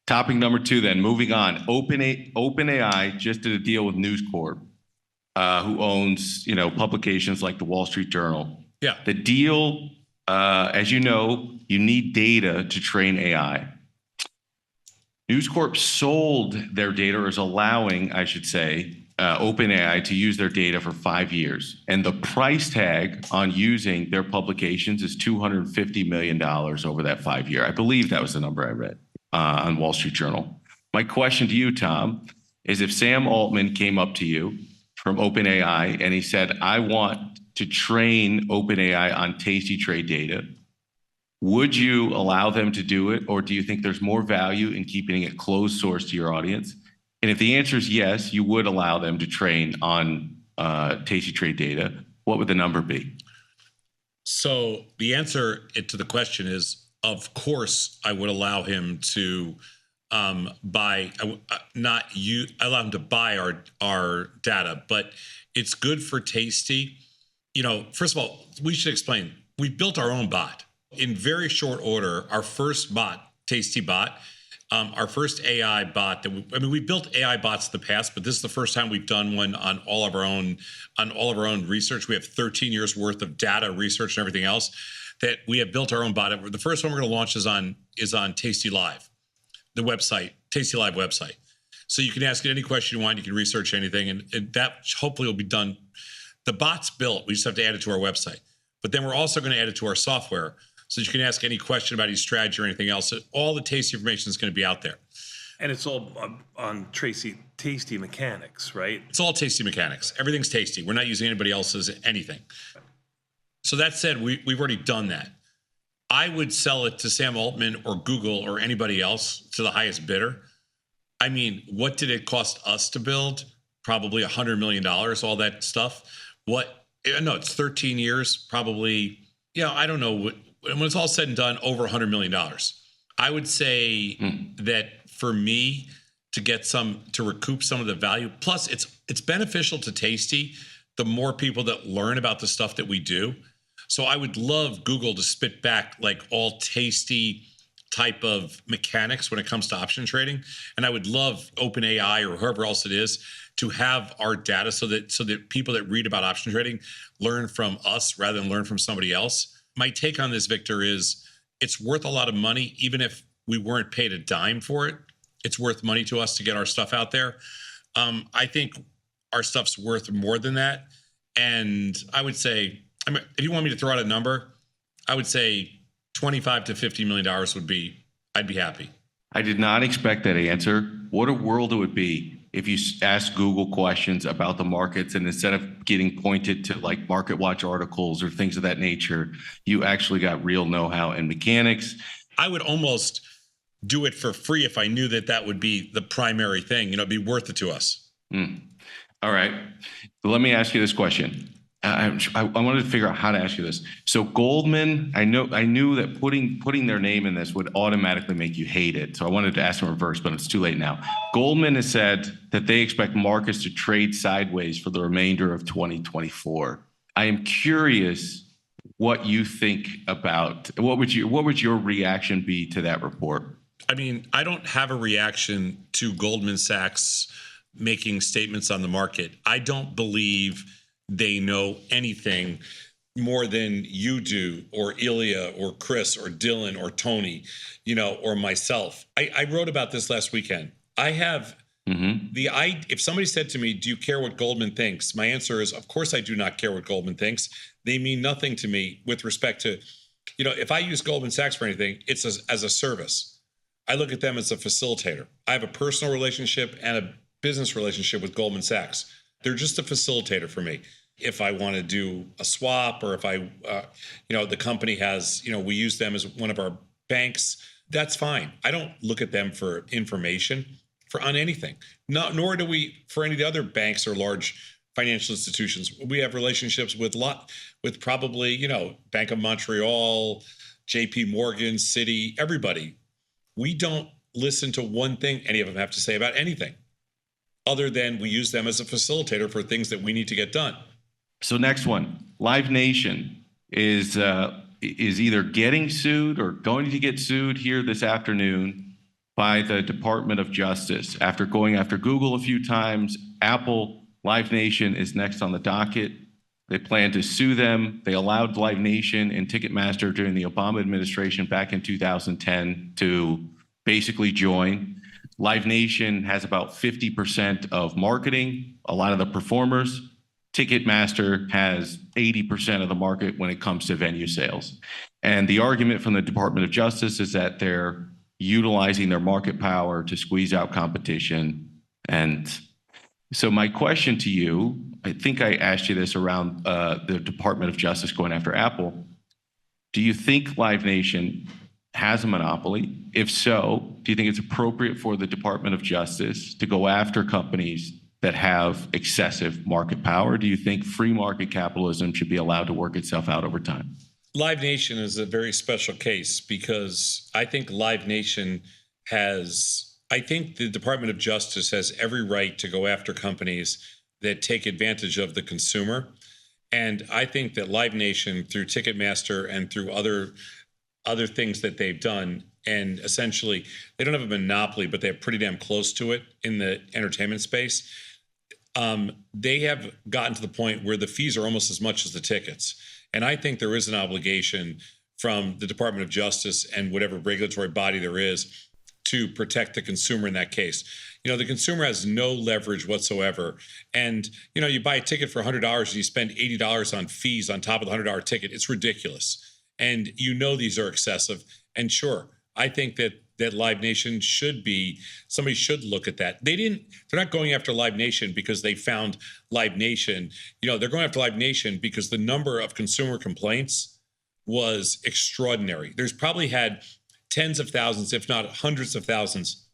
Topic number 2 then, moving on. OpenAI just did a deal with News Corp, who owns, publications like the Wall Street Journal. Yeah. The deal, as you know, you need data to train AI. News Corp sold their data, or is allowing, I should say, OpenAI to use their data for 5 years. And the price tag on using their publications is $250 million over that 5 year. I believe that was the number I read on Wall Street Journal. My question to you, Tom, is if Sam Altman came up to you from OpenAI and he said, I want to train OpenAI on Tasty Trade data, would you allow them to do it? Or do you think there's more value in keeping it closed source to your audience? And if the answer is yes, you would allow them to train on Tasty Trade data, what would the number be? So the answer to the question is, of course, I would allow him to buy, allow him to buy our data, but it's good for Tasty. First of all, we should explain, we built our own bot. In very short order, our first bot, Tasty Bot, our first AI bot we built AI bots in the past, but this is the first time we've done one on all of our own research. We have 13 years worth of data research and everything else that we have built our own bot. The first one we're going to launch is on tastylive, the website, tastylive website. So you can ask it any question you want. You can research anything, and that hopefully will be done. The bot's built. We just have to add it to our website. But then we're also going to add it to our software, so you can ask any question about any strategy or anything else. All the Tasty information is going to be out there. And it's all on Tasty mechanics, right? It's all Tasty mechanics. Everything's Tasty. We're not using anybody else's anything. So that said, we've already done that. I would sell it to Sam Altman or Google or anybody else to the highest bidder. I mean, what did it cost us to build? Probably $100 million, all that stuff. It's 13 years, probably, I don't know. When it's all said and done, over $100 million. I would say that for me to recoup some of the value, plus it's beneficial to Tasty, the more people that learn about the stuff that we do. So I would love Google to spit back like all Tasty type of mechanics when it comes to option trading. And I would love OpenAI or whoever else it is to have our data so that people that read about option trading learn from us rather than learn from somebody else. My take on this, Victor, is it's worth a lot of money. Even if we weren't paid a dime for it, it's worth money to us to get our stuff out there. I think our stuff's worth more than that. And I would say, if you want me to throw out a number, I would say $25 to $50 million I'd be happy. I did not expect that answer. What a world it would be if you ask Google questions about the markets, and instead of getting pointed to like Market Watch articles or things of that nature, you actually got real know-how and mechanics. I would almost do it for free if I knew that would be the primary thing. It'd be worth it to us. All right. So let me ask you this question. I wanted to figure out how to ask you this. So Goldman, I knew that putting their name in this would automatically make you hate it. So I wanted to ask in reverse, but it's too late now. Goldman has said that they expect markets to trade sideways for the remainder of 2024. I am curious what you think about what would your reaction be to that report? I mean, I don't have a reaction to Goldman Sachs making statements on the market. I don't believe they know anything more than you do, or Ilya, or Chris, or Dylan, or Tony, or myself. I wrote about this last weekend. I have if somebody said to me, do you care what Goldman thinks? My answer is, of course I do not care what Goldman thinks. They mean nothing to me with respect to, if I use Goldman Sachs for anything, it's as a service. I look at them as a facilitator. I have a personal relationship and a business relationship with Goldman Sachs. They're just a facilitator for me. If I want to do a swap, or if the company has, we use them as one of our banks, that's fine. I don't look at them for information on anything. Nor do we for any of the other banks or large financial institutions. We have relationships with probably, Bank of Montreal, JP Morgan, Citi, everybody. We don't listen to one thing any of them have to say about anything, other than we use them as a facilitator for things that we need to get done. So next one, Live Nation is either getting sued or going to get sued here this afternoon by the Department of Justice. After going after Google a few times, Apple, Live Nation is next on the docket. They plan to sue them. They allowed Live Nation and Ticketmaster during the Obama administration back in 2010 to basically join. Live Nation has about 50% of marketing, a lot of the performers. Ticketmaster has 80% of the market when it comes to venue sales. And the argument from the Department of Justice is that they're utilizing their market power to squeeze out competition. And so my question to you, I think I asked you this around the Department of Justice going after Apple. Do you think Live Nation has a monopoly? If so, do you think it's appropriate for the Department of Justice to go after companies that have excessive market power? Do you think free market capitalism should be allowed to work itself out over time? Live Nation is a very special case because I think Live Nation I think the Department of Justice has every right to go after companies that take advantage of the consumer. And I think that Live Nation, through Ticketmaster and through other things that they've done, and essentially they don't have a monopoly, but they're pretty damn close to it in the entertainment space. They have gotten to the point where the fees are almost as much as the tickets. And I think there is an obligation from the Department of Justice and whatever regulatory body there is to protect the consumer in that case. You know, the consumer has no leverage whatsoever. And, you know, you buy a ticket for $100 and you spend $80 on fees on top of the $100 ticket. It's ridiculous. And you know these are excessive. And sure, I think that Live Nation somebody should look at that. They're not going after Live Nation because they found Live Nation. You know, they're going after Live Nation because the number of consumer complaints was extraordinary. There's probably had tens of thousands, if not hundreds of thousands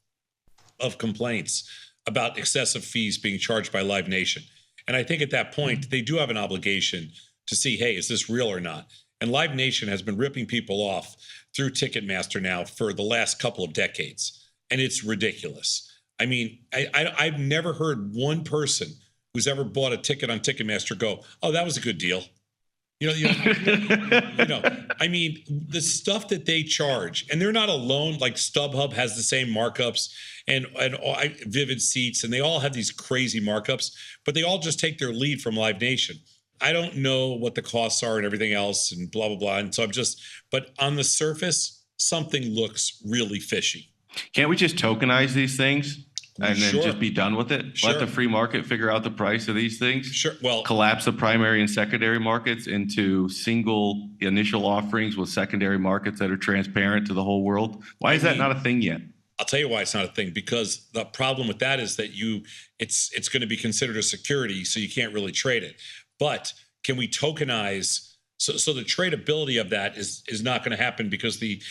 of complaints about excessive fees being charged by Live Nation. And I think at that point, they do have an obligation to see, hey, is this real or not? And Live Nation has been ripping people off through Ticketmaster now for the last couple of decades. And it's ridiculous. I mean, I've never heard one person who's ever bought a ticket on Ticketmaster go, oh, that was a good deal. I mean, the stuff that they charge, and they're not alone. Like StubHub has the same markups, and Vivid Seats, and they all have these crazy markups, but they all just take their lead from Live Nation. I don't know what the costs are and everything else, and blah blah blah. And so but on the surface, something looks really fishy. Can't we just tokenize these things? And then Sure. just be done with it? Sure. Let the free market figure out the price of these things? Sure. Well, Collapse the primary and secondary markets into single initial offerings with secondary markets that are transparent to the whole world. Why is that not a thing yet? I'll tell you why it's not a thing, because the problem with that is that it's going to be considered a security, so you can't really trade it. But can we tokenize? So the tradability of that is not going to happen because the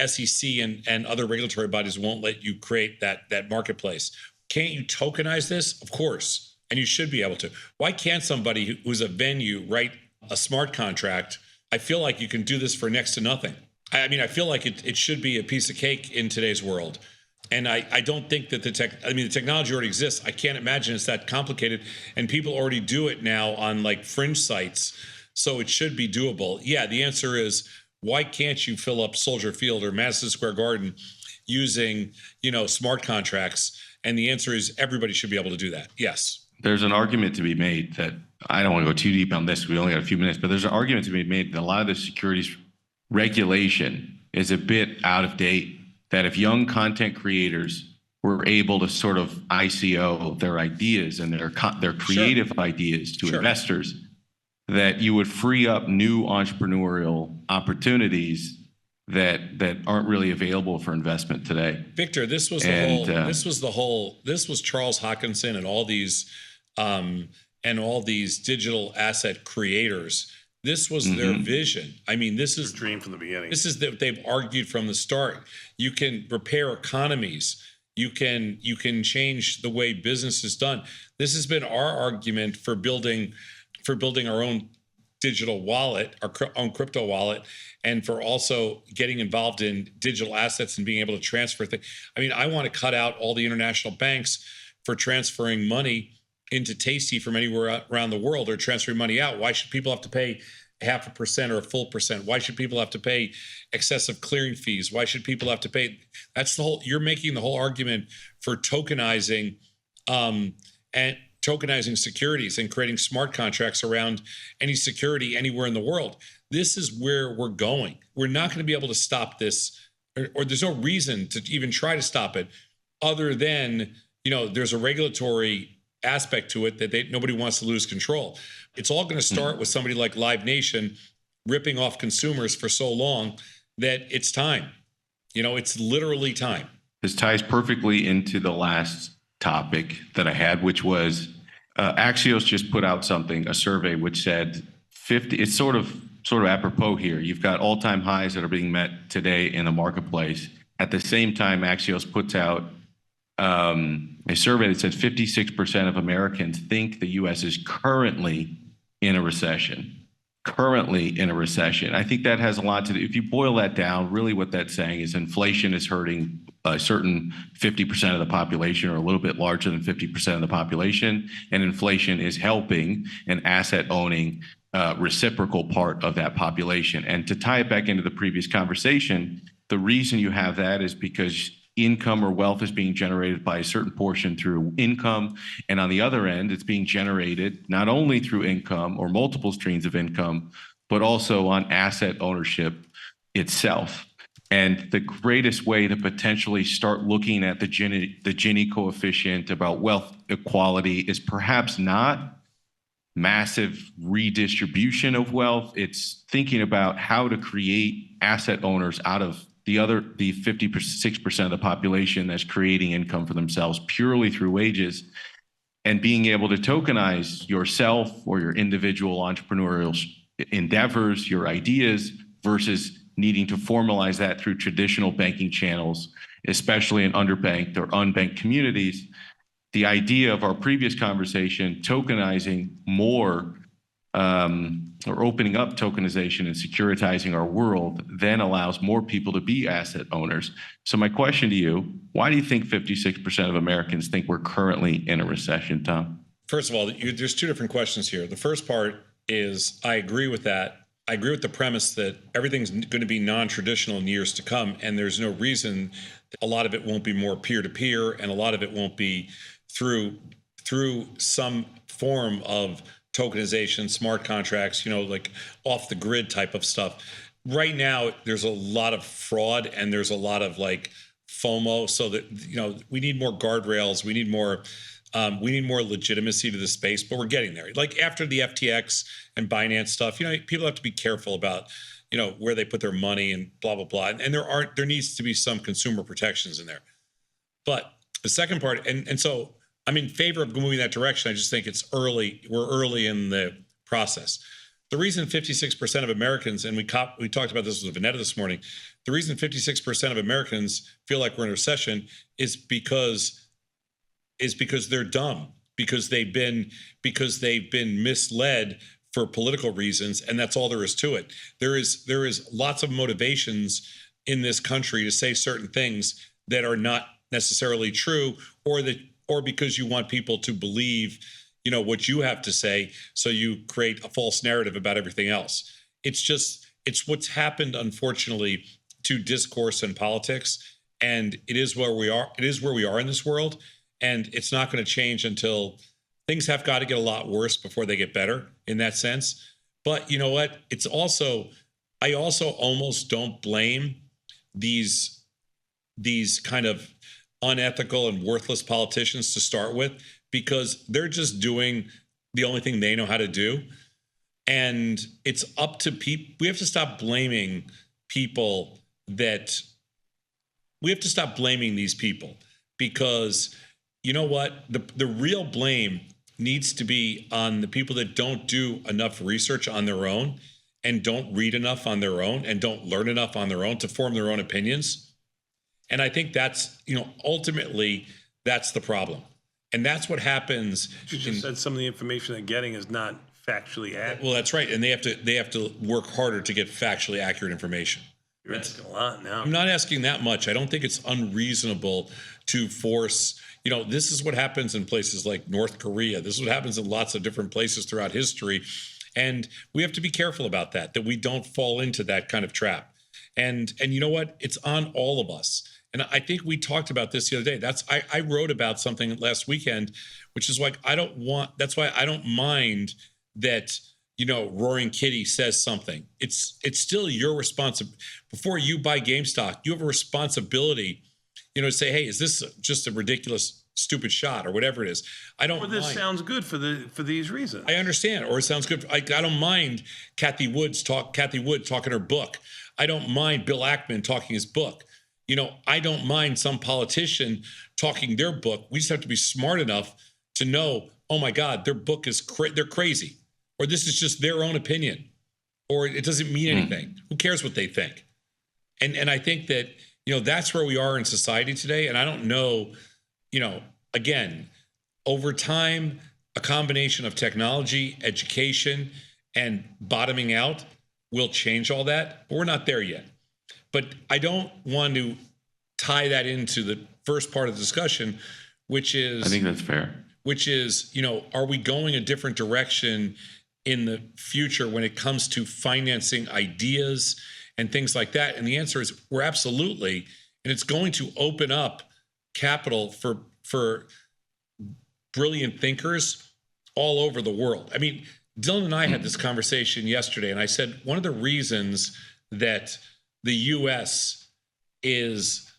SEC and other regulatory bodies won't let you create that marketplace. Can't you tokenize this? Of course, and you should be able to. Why can't somebody who's a venue write a smart contract? I feel like you can do this for next to nothing. I mean, I feel like it should be a piece of cake in today's world. And I don't think that the technology already exists. I can't imagine it's that complicated. And people already do it now on like fringe sites. So it should be doable. Yeah, the answer is, why can't you fill up Soldier Field or Madison Square Garden using, smart contracts? And the answer is everybody should be able to do that. Yes. There's an argument to be made that, I don't want to go too deep on this, we only got a few minutes, but there's an argument to be made that a lot of the securities regulation is a bit out of date, that if young content creators were able to sort of ICO their ideas and their creative Sure. ideas to Sure. investors, that you would free up new entrepreneurial opportunities that aren't really available for investment today. Victor, this was Charles Hockinson and all these digital asset creators. This was their vision. I mean, this is dream from the beginning. This is that they've argued from the start. You can repair economies. You can change the way business is done. This has been our argument for building our own digital wallet, our own crypto wallet, and for also getting involved in digital assets and being able to transfer things. I mean, I want to cut out all the international banks for transferring money into Tasty from anywhere around the world, or transferring money out. Why should people have to pay 0.5% or a full percent? Why should people have to pay excessive clearing fees? Why should people have to pay? That's the whole, you're making the whole argument for tokenizing and tokenizing securities and creating smart contracts around any security anywhere in the world. This is where we're going. We're not going to be able to stop this, or there's no reason to even try to stop it other than, there's a regulatory aspect to it that nobody wants to lose control. It's all going to start with somebody like Live Nation ripping off consumers for so long that it's time. It's literally time. This ties perfectly into the last topic that I had, which was Axios just put out a survey which said 50. It's sort of apropos here. You've got all-time highs that are being met today in the marketplace. At the same time, Axios puts out a survey that says 56% of Americans think the U.S. is currently in a recession. I think that has a lot to do. If you boil that down, really what that's saying is inflation is hurting a certain 50% of the population, or a little bit larger than 50% of the population, and inflation is helping an asset owning reciprocal part of that population. And to tie it back into the previous conversation, the reason you have that is because income or wealth is being generated by a certain portion through income. And on the other end, it's being generated not only through income or multiple streams of income, but also on asset ownership itself. And the greatest way to potentially start looking at the Gini coefficient about wealth equality is perhaps not massive redistribution of wealth. It's thinking about how to create asset owners out of the 56% of the population that's creating income for themselves purely through wages, and being able to tokenize yourself or your individual entrepreneurial endeavors, your ideas, versus needing to formalize that through traditional banking channels, especially in underbanked or unbanked communities. The idea of our previous conversation, tokenizing more, or opening up tokenization and securitizing our world, then allows more people to be asset owners. So my question to you, why do you think 56% of Americans think we're currently in a recession, Tom? First of all, there's two different questions here. The first part is, I agree with that. I agree with the premise that everything's going to be non-traditional in years to come, and there's no reason a lot of it won't be more peer-to-peer, and a lot of it won't be through some form of tokenization, smart contracts, like off the grid type of stuff. Right now, there's a lot of fraud and there's a lot of like FOMO. So that, we need more guardrails. We need more legitimacy to the space, but we're getting there. Like after the FTX and Binance stuff, people have to be careful about, where they put their money and blah, blah, blah. And there needs to be some consumer protections in there. But the second part, and so I'm in favor of moving that direction. I just think it's early. We're early in the process. The reason 56% of Americans, and we talked about this with Vanetta this morning, the reason 56% of Americans feel like we're in a recession is because they're dumb, because they've been misled for political reasons, and that's all there is to it. There is lots of motivations in this country to say certain things that are not necessarily true, or because you want people to believe, what you have to say, so you create a false narrative about everything else. It's what's happened, unfortunately, to discourse and politics, and it is where we are. It is where we are in this world, and it's not going to change until things have got to get a lot worse before they get better in that sense. But you know what? I also almost don't blame these kind of unethical and worthless politicians to start with, because they're just doing the only thing they know how to do. And it's up to people. We have to stop blaming people we have to stop blaming these people, because you know what? The real blame needs to be on the people that don't do enough research on their own, and don't read enough on their own, and don't learn enough on their own to form their own opinions. And I think that's, ultimately, that's the problem. And that's what happens. You just said some of the information they're getting is not factually accurate. Well, that's right. And they have to work harder to get factually accurate information. You're asking a lot now. I'm not asking that much. I don't think it's unreasonable to force, this is what happens in places like North Korea. This is what happens in lots of different places throughout history. And we have to be careful about that we don't fall into that kind of trap. And you know what? It's on all of us. And I think we talked about this the other day. I wrote about something last weekend, which is like, that's why I don't mind that, Roaring Kitty says something. It's still your responsibility. Before you buy GameStop, you have a responsibility, to say, hey, is this just a ridiculous, stupid shot or whatever it is? I don't Or this mind. sounds good for these reasons. I understand, or it sounds good. I don't mind Kathy Wood talking her book. I don't mind Bill Ackman talking his book. I don't mind some politician talking their book. We just have to be smart enough to know, oh my God, their book is they're crazy, or this is just their own opinion, or it doesn't mean anything. Who cares what they think? And I think that, that's where we are in society today. And I don't know, again, over time, a combination of technology, education, and bottoming out will change all that. But we're not there yet. But I don't want to tie that into the first part of the discussion, which is, I think that's fair. Which is, are we going a different direction in the future when it comes to financing ideas and things like that? And the answer is we're absolutely, and it's going to open up capital for brilliant thinkers all over the world. I mean, Dylan and I had this conversation yesterday, and I said one of the reasons that the U.S. is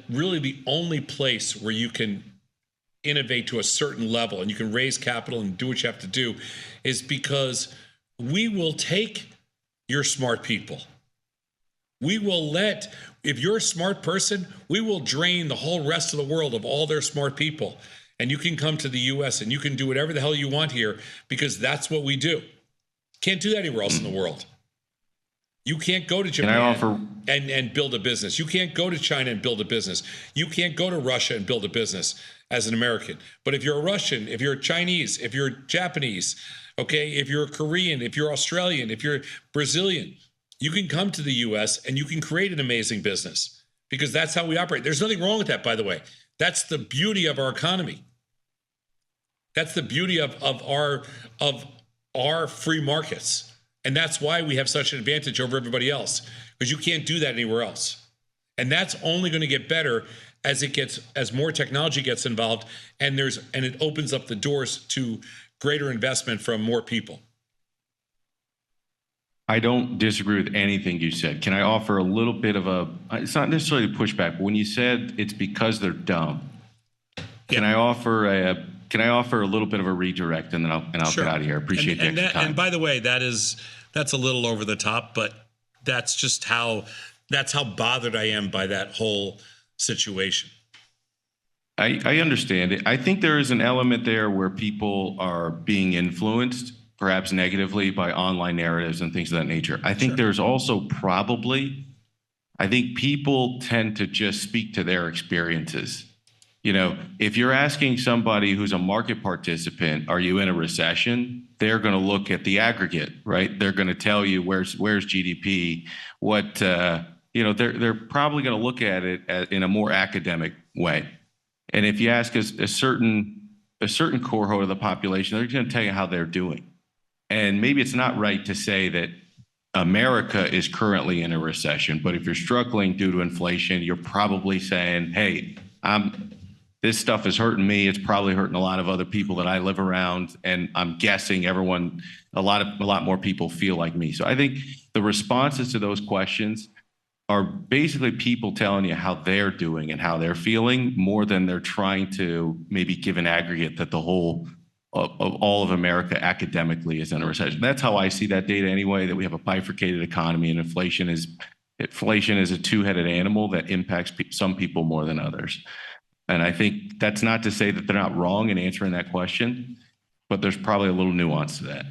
really the only place where you can innovate to a certain level and you can raise capital and do what you have to do is because we will take your smart people. We will if you're a smart person, we will drain the whole rest of the world of all their smart people. And you can come to the U.S. and you can do whatever the hell you want here because that's what we do. Can't do that anywhere else in the world. You can't go to Japan and build a business. You can't go to China and build a business. You can't go to Russia and build a business as an American. But if you're a Russian, if you're Chinese, if you're Japanese, okay, if you're Korean, if you're Australian, if you're Brazilian, you can come to the U.S. and you can create an amazing business because that's how we operate. There's nothing wrong with that, by the way. That's the beauty of our economy. That's the beauty of our free markets. And that's why we have such an advantage over everybody else, because you can't do that anywhere else. And that's only going to get better as more technology gets involved and it opens up the doors to greater investment from more people. I don't disagree with anything you said. Can I offer a little bit of it's not necessarily a pushback, but when you said it's because they're dumb, can I offer a little bit of a redirect and then I'll Sure. get out of here. Appreciate the extra time. And by the way, that's a little over the top, but that's just how bothered I am by that whole situation. I understand it. I think there is an element there where people are being influenced, perhaps negatively, by online narratives and things of that nature. I think there's also I think people tend to just speak to their experiences. If you're asking somebody who's a market participant, are you in a recession? They're going to look at the aggregate, right? They're going to tell you where's GDP, what, they're probably going to look at it in a more academic way. And if you ask a certain cohort of the population, they're going to tell you how they're doing. And maybe it's not right to say that America is currently in a recession, but if you're struggling due to inflation, you're probably saying, hey, this stuff is hurting me. It's probably hurting a lot of other people that I live around. And I'm guessing a lot more people feel like me. So I think the responses to those questions are basically people telling you how they're doing and how they're feeling more than they're trying to maybe give an aggregate that the whole of all of America academically is in a recession. That's how I see that data anyway, that we have a bifurcated economy and inflation is a two-headed animal that impacts some people more than others. And I think that's not to say that they're not wrong in answering that question, but there's probably a little nuance to that.